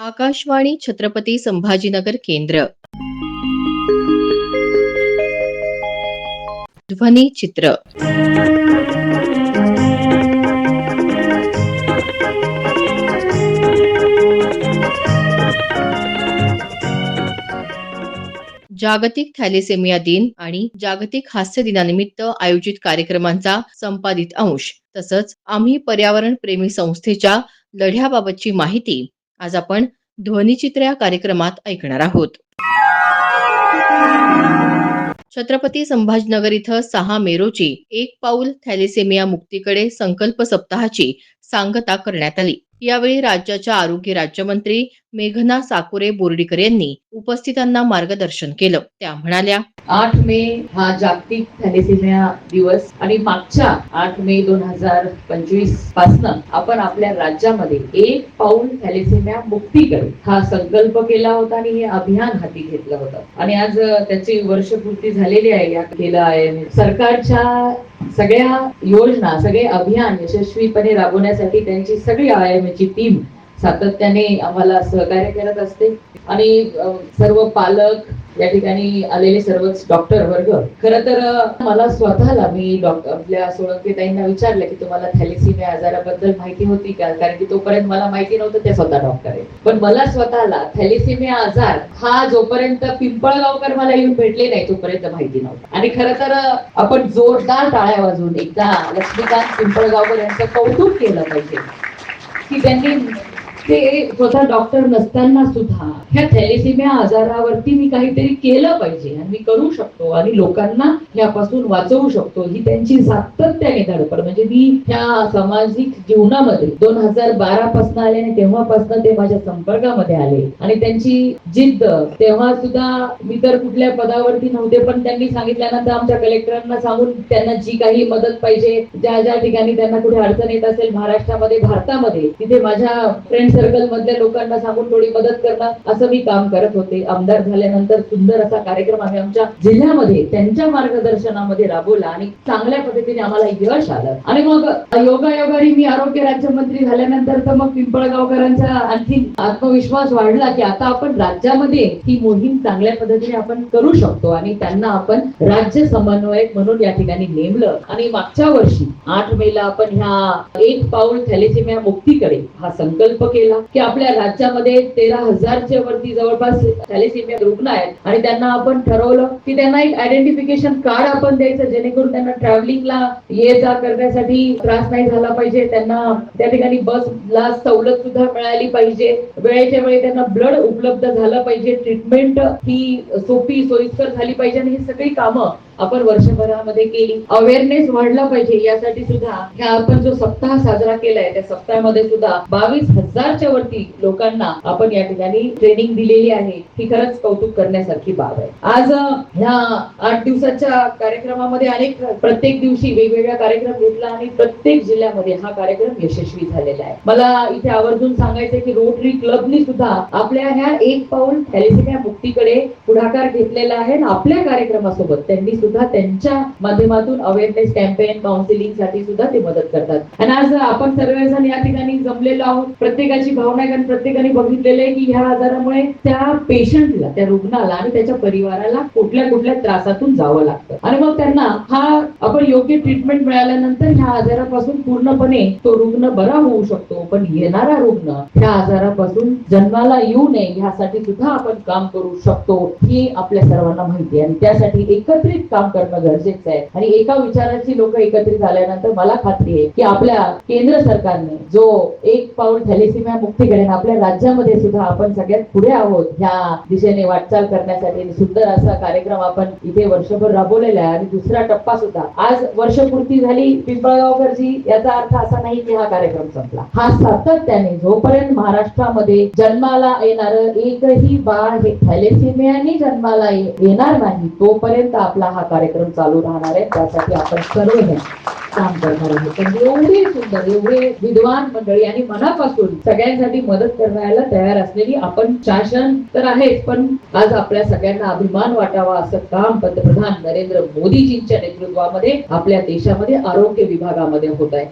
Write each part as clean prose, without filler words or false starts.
आकाशवाणी छत्रपती संभाजीनगर केंद्र. ध्वनी चित्र. जागतिक थॅलेसेमिया दिन आणि जागतिक हास्य दिनानिमित्त आयोजित कार्यक्रमांचा संपादित अंश तसंच आम्ही पर्यावरण प्रेमी संस्थेच्या लढ्याबाबतची माहिती आज आपण ध्वनिचित्र या कार्यक्रमात ऐकणार आहोत. छत्रपती संभाजीनगर इथं 6 मे रोजी एक पाऊल थॅलेसेमिया मुक्तीकडे संकल्प सप्ताहाची सांगता करण्यात आली. यावेळी राज्याच्या आरोग्य राज्यमंत्री मेघना साकुरे बोर्डीकर यांनी उपस्थितांना मार्गदर्शन केलं. त्या म्हणाल्या, 8 मे हा जागतिक थॅलेसेमिया दिवस आणि मागच्या 8 मे 2025 पासून आपण आपल्या राज्यामध्ये एक पाऊल थॅलेसेमिया मुक्तीकडे हा संकल्प केला होता आणि हे अभियान हाती घेतलं होतं आणि आज त्याची वर्षपूर्ती झालेली आहे. या केलं आहे सरकारच्या सगळ्या योजना, सगळे अभियान यशस्वीपणे राबवण्यासाठी त्यांची सगळी आयामाची टीम सातत्याने आम्हाला सहकार्य करत असते आणि सर्व पालक, या ठिकाणी आलेले सर्वच डॉक्टर वर्ग, खरं तर मला स्वतःला मी आपल्या सोळंके ताईंना विचारलं की तुम्हाला थॅलेसेमिया आजाराबद्दल माहिती होती का, कारण की तोपर्यंत मला माहिती नव्हतं, ते स्वतः डॉक्टर आहे. पण मला स्वतःला थॅलेसेमिया आजार हा जोपर्यंत पिंपळगावकर मला येऊन भेटले नाही तोपर्यंत माहिती नव्हतं. आणि खरं तर आपण जोरदार टाळ्या वाजवून एकदा लक्ष्मीकांत पिंपळगावकर यांचं कौतुक केलं पाहिजे की त्यांनी ते स्वतः डॉक्टर नसताना सुद्धा ह्या थॅलेसेमिया आजारावरती मी काहीतरी केलं पाहिजे आणि मी करू शकतो आणि लोकांना ह्यापासून वाचवू शकतो, ही त्यांची सातत्याने धडपड. म्हणजे मी ह्या सामाजिक जीवनामध्ये 2012 पासून आले आणि तेव्हापासून ते माझ्या संपर्कामध्ये आले आणि त्यांची जिद्द, तेव्हा सुद्धा मी तर कुठल्या पदावरती नव्हते, पण त्यांनी सांगितल्यानंतर आमच्या कलेक्टरांना सांगून त्यांना जी काही मदत पाहिजे, ज्या ज्या ठिकाणी त्यांना कुठे अडचण येत असेल महाराष्ट्रामध्ये, भारतामध्ये, तिथे माझ्या फ्रेंड सर्कल मधल्या लोकांना सांगून थोडी मदत करणं, असं मी काम करत होते. आमदार झाल्यानंतर सुंदर असा कार्यक्रम आम्ही आमच्या जिल्ह्यामध्ये त्यांच्या मार्गदर्शनामध्ये राबवला आणि चांगल्या पद्धतीने आम्हाला यश आलं. आणि मग योगायोगाने मी आरोग्य राज्यमंत्री झाल्यानंतर तर मग पिंपळगावकरांचा आणखी आत्मविश्वास वाढला की आता आपण राज्यामध्ये ही मोहीम चांगल्या पद्धतीने आपण करू शकतो आणि त्यांना आपण राज्य समन्वयक म्हणून या ठिकाणी नेमलं. आणि मागच्या वर्षी 8 मेला आपण ह्या एक पाऊल थॅलेसेमिया मुक्तीकडे हा संकल्प केला की आपल्या राज्यामध्ये 13,000च्या वरती जवळपास थॅलेसेमिया रुग्ण आहेत आणि त्यांना आपण ठरवलं की त्यांना एक आयडेंटिफिकेशन कार्ड आपण द्यायचं, जेणेकरून त्यांना ट्रॅव्हलिंगला ये जा करण्यासाठी त्रास नाही झाला पाहिजे, त्यांना त्या ठिकाणी बसला सवलत सुद्धा मिळाली पाहिजे, वेळेच्या वेळी त्यांना ब्लड उपलब्ध झालं पाहिजे, ट्रीटमेंट ही सोपी सोयीस्कर झाली पाहिजे आणि ही सगळी कामं आपण वर्षभरामध्ये केली. अवेअरनेस वाढला पाहिजे यासाठी सुद्धा ह्या आपण जो सप्ताह साजरा केलाय त्या सप्ताहामध्ये सुद्धा 22,000च्या वरती लोकांना आपण या ठिकाणी ट्रेनिंग दिलेली आहे. ही खरंच कौतुक करण्यासारखी बाब आहे. आज ह्या 8 दिवसाच्या कार्यक्रमामध्ये प्रत्येक दिवशी वेगवेगळा कार्यक्रम घेतला आणि प्रत्येक जिल्ह्यामध्ये हा कार्यक्रम यशस्वी झालेला आहे. मला इथे आवर्जून सांगायचंय की रोटरी क्लबनी सुद्धा आपल्या ह्या एक पाऊल थॅलेसेमिया मुक्तीकडे पुढाकार घेतलेला आहे. आपल्या कार्यक्रमासोबत त्यांनी सुद्धा त्यांच्या माध्यमातून अवेअरनेस कॅम्पेन, काउन्सिलिंग साठी सुद्धा ते मदत करतात. आणि आज आपण सर्वजण या ठिकाणी जमलेलो आहोत. प्रत्येकाची भावना आहे, कारण प्रत्येकाने बघितलेलं आहे की ह्या आजारामुळे त्या पेशंटला, त्या रुग्णाला आणि त्याच्या परिवाराला कुठल्या कुठल्या त्रासातून जावं लागतं आणि मग त्यांना हा आपण योग्य ट्रीटमेंट मिळाल्यानंतर ह्या आजारापासून पूर्णपणे तो रुग्ण बरा होऊ शकतो. पण येणारा रुग्ण ह्या आजारापासून जन्माला येऊ नये ह्यासाठी सुद्धा आपण काम करू शकतो, ही आपल्या सर्वांना माहिती आहे. आणि त्यासाठी एकत्रित काम करणं गरजेचं आहे आणि एका विचाराची लोक एकत्रित झाल्यानंतर मला खात्री आहे की आपल्या केंद्र सरकारने जो एक पाऊल थॅलेसेमिया मुक्तीकडे आपल्या राज्यामध्ये सुद्धा आपण सगळ्यात पुढे आहोत ह्या दिशेने वाटचाल करण्यासाठी सुंदर असा कार्यक्रम आपण इथे वर्षभर राबवलेला आहे. आणि दुसरा टप्पा सुद्धा आज वर्षपूर्ती झाली पिंपळगावकरजी, याचा अर्थ असा नाही की हा कार्यक्रम संपला. हा सातत्याने जोपर्यंत महाराष्ट्रामध्ये जन्माला येणार एकही बाळ हे थॅलेसेमियाने जन्माला येणार नाही तोपर्यंत आपला हा कार्यक्रम चालू राहणार आहे. त्यासाठी आपण सर्वजण काम करणार आहोत. पण एवढे सुंदर, एवढे विद्वान मंडळी आणि मनापासून सगळ्यांसाठी मदत करण्याला तयार असलेली आपण शासन तर आहेच, पण आज आपल्या सगळ्यांना अभिमान वाटावा असं काम पंतप्रधान नरेंद्र मोदीजींच्या नेतृत्वामध्ये आपल्या देशामध्ये आरोग्य विभागामध्ये होत आहे.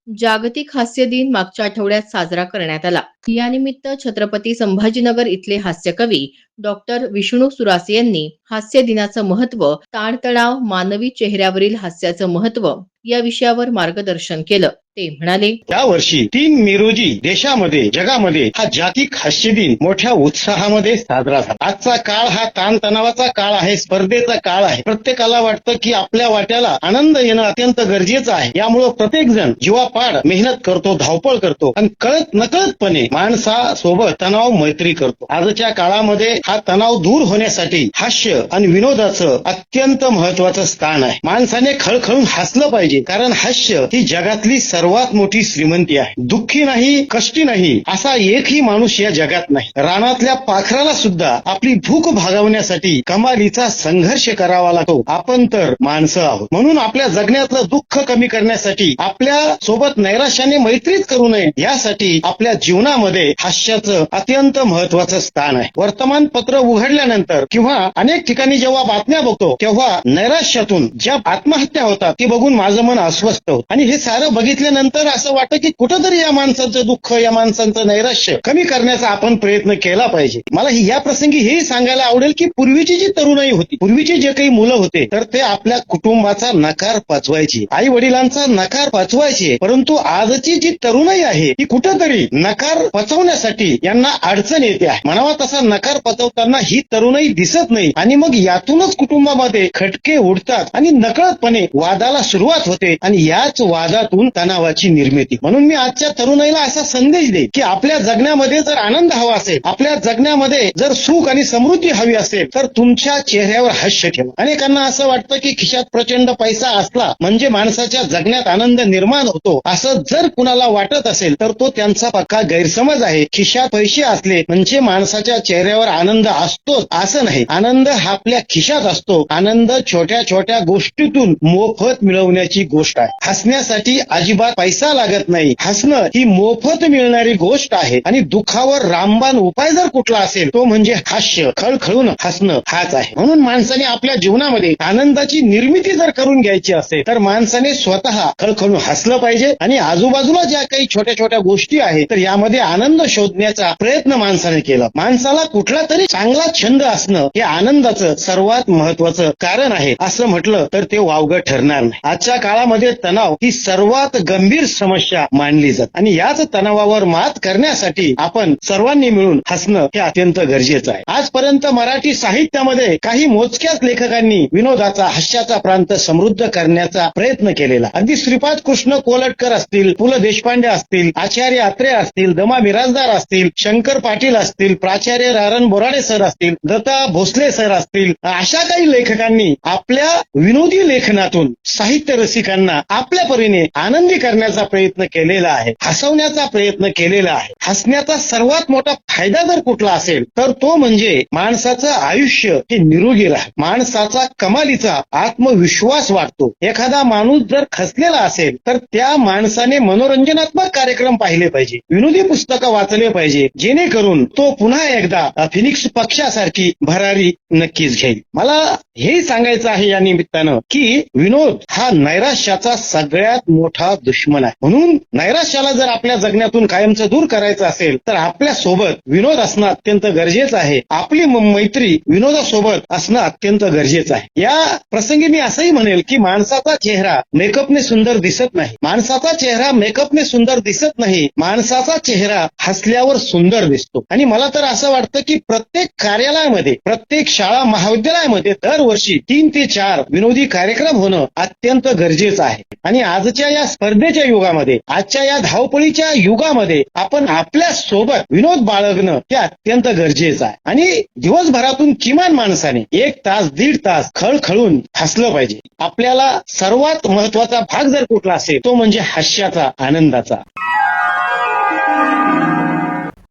जागतिक हास्य दिन मागच्या आठवड्यात साजरा करण्यात आला. यानिमित्त छत्रपती संभाजीनगर इथले हास्यकवी डॉक्टर विष्णू सुरासे यांनी हास्य दिनाचं महत्त्व, ताणतणाव, मानवी चेहऱ्यावरील हास्याचं महत्त्व या विषयावर मार्गदर्शन केलं. ते म्हणाले, या वर्षी 3 मे रोजी देशामध्ये जगामध्ये हा जागतिक हास्य दिन मोठ्या उत्साहामध्ये साजरा झाला. आजचा काळ हा ताणतणावाचा काळ आहे, स्पर्धेचा काळ आहे. प्रत्येकाला वाटतं की आपल्या वाट्याला आनंद येणं अत्यंत गरजेचं आहे. यामुळे प्रत्येक जण जीवापाड मेहनत करतो, धावपळ करतो आणि कळत नकळतपणे माणसासोबत तणाव मैत्री करतो. आजच्या काळामध्ये हा तणाव दूर होण्यासाठी हास्य आणि विनोदाचं अत्यंत महत्वाचं स्थान आहे. माणसाने खळखळून हसलं पाहिजे, कारण हास्य ही जगातली सर्वात मोठी श्रीमंती आहे. दुःखी नाही, कष्टी नाही असा एकही माणूस या जगात नाही. रानातल्या पाखराला सुद्धा आपली भूक भागवण्यासाठी कमालीचा संघर्ष करावा लागतो. आपण तर माणसं आहोत. म्हणून आपल्या जगण्यातलं दुःख कमी करण्यासाठी, आपल्या सोबत नैराश्याने मैत्रीच करू नये यासाठी आपल्या जीवनामध्ये हास्याचं अत्यंत महत्वाचं स्थान आहे. वर्तमानपत्र उघडल्यानंतर किंवा अनेक ठिकाणी जेव्हा बातम्या बघतो तेव्हा नैराश्यातून ज्या आत्महत्या होतात ते बघून माझं मन अस्वस्थ होतं. आणि हे सारं बघितल्यानंतर असं वाटतं की कुठंतरी या माणसाचं दुःख, या माणसांचं नैराश्य कमी करण्याचा आपण प्रयत्न केला पाहिजे. मला या प्रसंगी हेही सांगायला आवडेल की पूर्वीची जी तरुणाई होती, पूर्वीचे जे काही मुलं होते, तर ते आपल्या कुटुंबाचा नकार पचवायची, आई वडिलांचा नकार पचवायचे. परंतु आजची जी तरुणाई आहे ती कुठंतरी नकार पचवण्यासाठी यांना अडचण येते आहे. म्हणावा तसा नकार पचवताना ही तरुणाई दिसत नाही आणि मग यातूनच कुटुंबामध्ये खटके उडतात आणि नकळतपणे वादाला सुरुवात होते आणि याच वादातून तणावाची निर्मिती. म्हणून मी आजच्या तरुणाईला असा संदेश देईन की आपल्या जगण्यामध्ये जर आनंद हवा असेल, आपल्या जगण्यामध्ये जर सुख आणि समृद्धी हवी असेल, तर तुमच्या चेहऱ्यावर हास्य ठेवा. अनेकांना असं वाटतं की खिशात प्रचंड पैसा असला म्हणजे माणसाच्या जगण्यात आनंद निर्माण होतो. असं जर कुणाला वाटत असेल तर तो त्यांचा पक्का गैरसमज आहे. खिशात पैसे असले म्हणजे माणसाच्या चेहऱ्यावर आनंद असतोच असं नाही. आनंद हा आपल्या खिशात असतो. आनंद छोट्या छोट्या गोष्टीतून मोफत मिळवण्याची गोष्ट आहे. हसण्यासाठी अजिबात पैसा लागत नाही. हसणं ही मोफत मिळणारी गोष्ट आहे आणि दुःखावर रामबाण उपाय जर कुठला असेल तो म्हणजे हास्य, खळखळून हसणं हाच आहे. म्हणून माणसाने आपल्या जीवनामध्ये आनंदाची निर्मिती जर करून घ्यायची असेल तर माणसाने स्वतः खळखळून हसलं पाहिजे आणि आजूबाजूला ज्या काही छोट्या छोट्या गोष्टी आहेत तर यामध्ये आनंद शोधण्याचा प्रयत्न माणसाने केला. माणसाला कुठला तरी चांगला छंद असणं हे आनंदाचं सर्वात महत्वाचं कारण आहे असं म्हटलं तर ते वावगं ठरणार नाही. आजच्या काळामध्ये तणाव ही सर्वात गंभीर समस्या मानली जाते आणि याच तणावावर मात करण्यासाठी आपण सर्वांनी मिळून हसणं हे अत्यंत गरजेचं आहे. आजपर्यंत मराठी साहित्यामध्ये काही मोजक्याच लेखकांनी विनोदाचा, हास्याचा प्रांत समृद्ध करण्याचा प्रयत्न केलेला. अगदी श्रीपाद कृष्ण कोलटकर असतील, पु ल देशपांडे असतील, आचार्य अत्रे असतील, दमा मिरासदार असतील, शंकर पाटील असतील, प्राचार्य रारण बोराडे सर असतील, दत्ता भोसले सर असतील, अशा काही लेखकांनी आपल्या विनोदी लेखनातून साहित्य रसिकांना आपल्या परीने आनंदी करण्याचा प्रयत्न केलेला आहे, हसवण्याचा प्रयत्न केलेला आहे. हसण्याचा सर्वात मोठा फायदा जर कुठला असेल तर तो म्हणजे माणसाचं आयुष्य हे निरोगी राहतं. माणसाचा कमालीचा आत्मविश्वास वाढतो. एखादा माणूस जर खचलेला असेल तर त्या माणसाने मनोरंजनात्मक कार्यक्रम पाहिले पाहिजे, विनोदी पुस्तकं वाचले पाहिजे, जेणेकरून तो पुन्हा एकदा फिनिक्स पक्षासारखी भरारी नक्कीच घेईल. मला हे सांगायचं आहे या निमित्तानं की विनोद हा नैराश्याचा सगळ्यात मोठा दुश्मन आहे. म्हणून नैराश्याला जर आपल्या जगण्यातून कायमचं दूर करायचं असेल तर आपल्या सोबत विनोद असणं अत्यंत गरजेचं आहे. आपली मैत्री विनोदासोबत असणं अत्यंत गरजेचं आहे. या प्रसंगी मी असंही म्हणेल की माणसाचा चेहरा मेकअपने सुंदर दिसत नाही. माणसाचा चेहरा मेकअपने सुंदर दिसत नाही. माणसाचा चेहरा हसल्यावर सुंदर दिसतो. आणि मला तर असं वाटतं की प्रत्येक कार्यालयामध्ये, प्रत्येक शाळा महाविद्यालयामध्ये दरवर्षी 3 ते 4 विनोदी कार्यक्रम होणं अत्यंत गरजेचं आहे. आणि आजच्या या स्पर्धेच्या युगामध्ये, आजच्या या धावपळीच्या युगामध्ये आपण आपल्या सोबत विनोद बाळगणं हे अत्यंत गरजेचं आहे. आणि दिवसभरातून किमान माणसाने 1 तास 1.5 तास खळखळून हसलं पाहिजे. आपल्याला सर्वात महत्वाचा भाग जर कुठला असेल तो म्हणजे हास्याचा, आनंदाचा.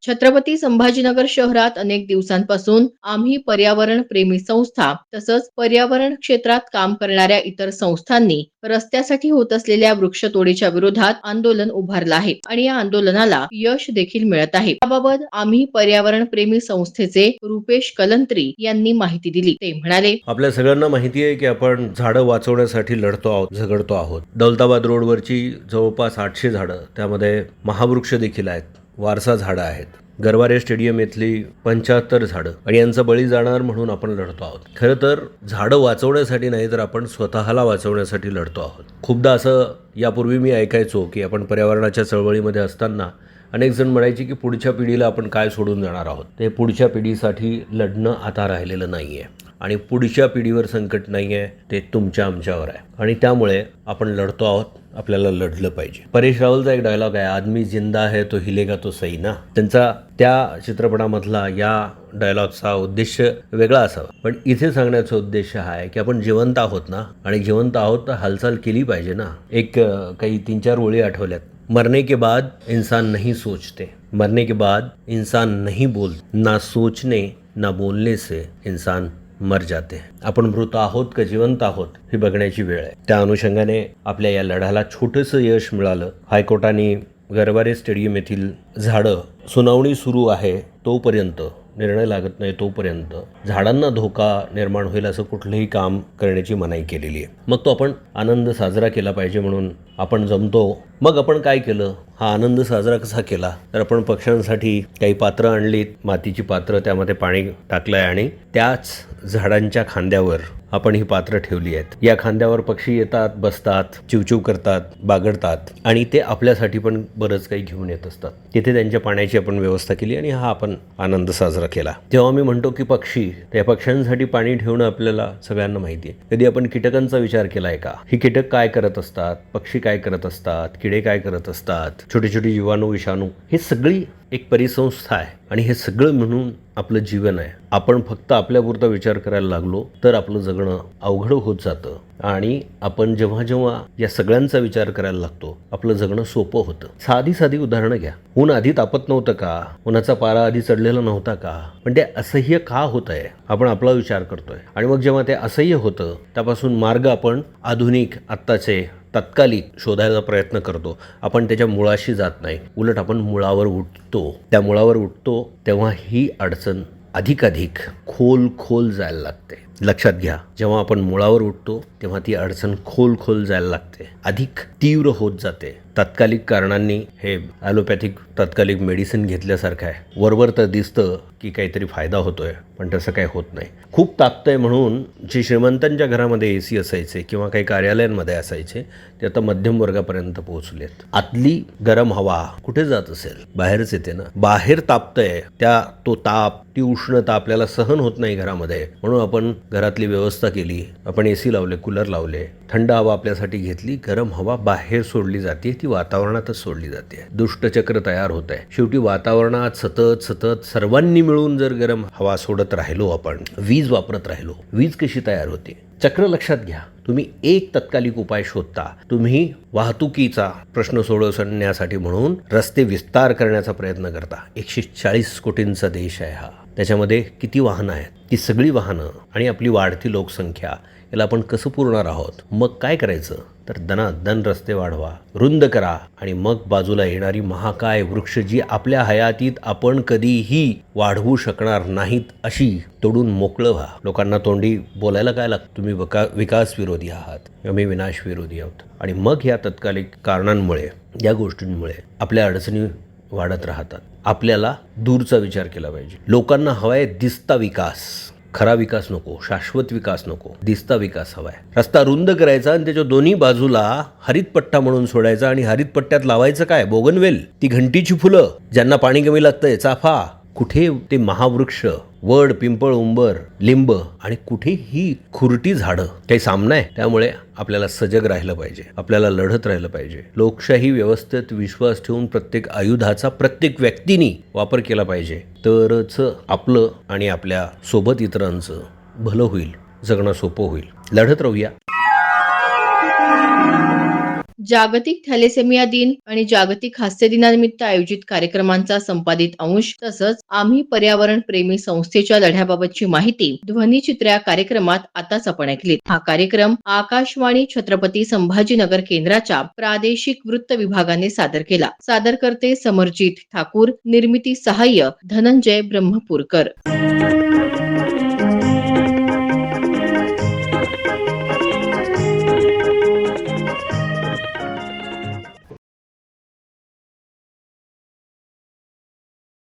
छत्रपती संभाजीनगर शहरात अनेक दिवसांपासून आम्ही पर्यावरण प्रेमी संस्था तसंच पर्यावरण क्षेत्रात काम करणाऱ्या इतर संस्थांनी रस्त्यासाठी होत असलेल्या वृक्षतोडीच्या विरोधात आंदोलन उभारलं आहे आणि या आंदोलनाला यश देखील मिळत आहे. याबाबत आम्ही पर्यावरण प्रेमी संस्थेचे रुपेश कलंत्री यांनी माहिती दिली. ते म्हणाले, आपल्या सगळ्यांना माहिती आहे की आपण झाडं वाचवण्यासाठी लढतो आहोत, झगडतो आहोत. दौलताबाद रोडवरची जवळपास 800 झाडं, त्यामध्ये महावृक्ष देखील आहेत, वारसा झाडं आहेत. गरवारे स्टेडियम येथली 75 झाडं आणि यांचा बळी जाणार म्हणून आपण लढतो आहोत. खरं तर झाडं वाचवण्यासाठी नाही तर आपण स्वतःला वाचवण्यासाठी लढतो आहोत. खूपदा असं यापूर्वी मी ऐकायचो की आपण पर्यावरणाच्या चळवळीमध्ये असताना अनेक जण म्हणायचे की पुढच्या पिढीला आपण काय सोडून जाणार आहोत. ते पुढच्या पिढीसाठी लढणं आता राहिलेलं नाही आहे आणि पुढच्या पिढीवर संकट नाही आहे, ते तुमच्या आमच्यावर आहे आणि त्यामुळे आपण लढतो आहोत. आपल्याला लढलं पाहिजे. परेश रावलचा एक डायलॉग आहे, आदमी जिंदा है तो हिलेगा तो सही ना. त्यांचा त्या चित्रपटामधला या डायलॉगचा उद्देश वेगळा असावा, पण इथे सांगण्याचा उद्देश हा आहे की आपण जिवंत आहोत ना, आणि जिवंत आहोत तर हालचाल केली पाहिजे ना. एक काही 3-4 ओळी आठवल्यात. मरने के बाद इंसान नहीं सोचते, मरने के बाद इंसान नहीं बोलते, ना सोचने ना बोलने से इंसान मर जाते. आपण मृत आहोत का जिवंत आहोत हे बघण्याची वेळ आहे. त्या अनुषंगाने आपल्या या लढ्याला छोटंसं यश मिळालं. हायकोर्टाने गरवारे स्टेडियम येथील झाडं, सुनावणी सुरू आहे तोपर्यंत, निर्णय लागत नाही तोपर्यंत झाडांना धोका निर्माण होईल असं कुठलंही काम करण्याची मनाई केलेली आहे. मग तो आपण आनंद साजरा केला पाहिजे म्हणून आपण जमतो. मग आपण काय केलं, हा आनंद साजरा कसा केला, तर आपण पक्ष्यांसाठी काही पात्रं आणलीत, मातीची पात्रं, त्यामध्ये पाणी टाकलं आहे आणि त्याच झाडांच्या खांद्यावर आपण ही पात्रं ठेवली आहेत. या खांद्यावर पक्षी येतात, बसतात, चिवचिव करतात, बागडतात आणि ते आपल्यासाठी पण बरंच काही घेऊन येत असतात. तिथे त्यांच्या पाण्याची आपण व्यवस्था केली आणि हा आपण आनंद साजरा केला. तेव्हा मी म्हणतो की पक्षी, त्या पक्ष्यांसाठी पाणी ठेवणं आपल्याला सगळ्यांना माहिती आहे. कधी आपण कीटकांचा विचार केला आहे का? ही कीटक काय करत असतात, पक्षी काय करत असतात, किडे काय करत असतात, छोटे छोटे जीवाणू, विषाणू, हे सगळी एक परिसंस्था आहे आणि हे सगळं म्हणून आपलं जीवन आहे. आपण फक्त आपल्यापुरता विचार करायला लागलो तर आपलं जगणं अवघड होत जातं आणि आपण जेव्हा जेव्हा या सगळ्यांचा विचार करायला लागतो आपलं जगणं सोपं होतं. साधी साधी उदाहरणं घ्या. ऊन आधी तापत नव्हतं का? उन्हाचा पारा आधी चढलेला नव्हता का? पण ते असह्य का होत आहे? आपण आपला विचार करतोय आणि मग जेव्हा ते असह्य होतं त्यापासून मार्ग आपण आधुनिक आत्ताचे तात्कालिक शोधायचा प्रयत्न करतो. आपण त्याच्या मुळाशी जात नाही, उलट आपण मुळावर उठतो. त्या मुळावर उठतो तेव्हा ही अडचण अधिकाधिक खोल जायला लागते. लक्षात घ्या, जेव्हा आपण मुळावर उठतो तेव्हा ती अडचण खोल जायला लागते, अधिक तीव्र होत जाते. तात्कालिक कारणांनी हे ॲलोपॅथिक तात्कालिक मेडिसिन घेतल्यासारखं आहे. वरवर तर दिसतं की काहीतरी फायदा होतोय, पण तसं काही होत नाही. खूप तापतंय म्हणून जे श्रीमंतांच्या घरामध्ये AC असायचे किंवा काही कार्यालयांमध्ये असायचे ते आता मध्यम वर्गापर्यंत पोहोचलेत. आतली गरम हवा कुठे जात असेल? बाहेरच येते ना. बाहेर तापतंय, तो ताप, ती उष्णता आपल्याला सहन होत नाही घरामध्ये, म्हणून आपण घरातली व्यवस्था केली. आपण AC लावले, कूलर लावले, थंड हवा आपल्यासाठी घेतली. गरम हवा बाहेर सोडली जाते, ती वातावरणातच सोडली जाते. दुष्टचक्र तयार होत आहे. शेवटी वातावरणात सतत सर्वांनी मिळून जर गरम हवा सोडत राहिलो, आपण वीज वापरत राहिलो, वीज कशी तयार होते? चक्र लक्षात घ्या. तुम्ही एक तत्कालिक उपाय शोधता. तुम्ही वाहतुकीचा प्रश्न सोडवण्यासाठी म्हणून रस्ते विस्तार करण्याचा प्रयत्न करता. 140 कोटींचा देश आहे हा. त्याच्यामध्ये किती वाहनं आहेत? ती सगळी वाहनं आणि आपली वाढती लोकसंख्या याला आपण कसं पुरणार आहोत? मग काय करायचं? तर दनादन रस्ते वाढवा, रुंद करा आणि मग बाजूला येणारी महाकाय वृक्ष जी आपल्या हयातीत आपण कधीही वाढवू शकणार नाहीत अशी तोडून मोकळं व्हा. लोकांना तोंडी बोलायला काय लागतं? तुम्ही विकास विरोधी आहात, आम्ही विनाश विरोधी आहोत. आणि मग या तत्कालिक कारणांमुळे, या गोष्टींमुळे आपल्या अडचणी वाढत राहतात. आपल्याला दूरचा विचार केला पाहिजे. लोकांना हवाय दिसता विकास, खरा विकास नको, शाश्वत विकास नको, दिसता विकास हवाय. रस्ता रुंद करायचा आणि त्याच्या दोन्ही बाजूला हरितपट्टा म्हणून सोडायचा आणि हरितपट्ट्यात लावायचं काय? बोगनवेल, ती घंटीची फुलं, ज्यांना पाणी कमी लागतंय, चाफा. कुठे ते महावृक्ष, वड, पिंपळ, उंबर, लिंब आणि कुठे ही खुरटी झाडं? काही सामना आहे. त्यामुळे आपल्याला सजग राहिलं पाहिजे, आपल्याला लढत राहिलं पाहिजे. लोकशाही व्यवस्थेत विश्वास ठेवून प्रत्येक आयुधाचा प्रत्येक व्यक्तीने वापर केला पाहिजे. तरच आपलं आणि आपल्या सोबत इतरांचं भलं होईल, जगणं सोपं होईल. लढत राहूया. जागतिक थॅलेसेमिया दिन आणि जागतिक हास्य दिनानिमित्त आयोजित कार्यक्रमांचा संपादित अंश तसंच आम्ही पर्यावरण प्रेमी संस्थेच्या लढ्याबाबतची माहिती ध्वनिचित्र या कार्यक्रमात आताच आपण ऐकलीत. हा कार्यक्रम आकाशवाणी छत्रपती संभाजीनगर केंद्राच्या प्रादेशिक वृत्त विभागाने सादर केला. सादरकर्ते समरजित ठाकूर, निर्मिती सहाय्य धनंजय ब्रह्मपूरकर.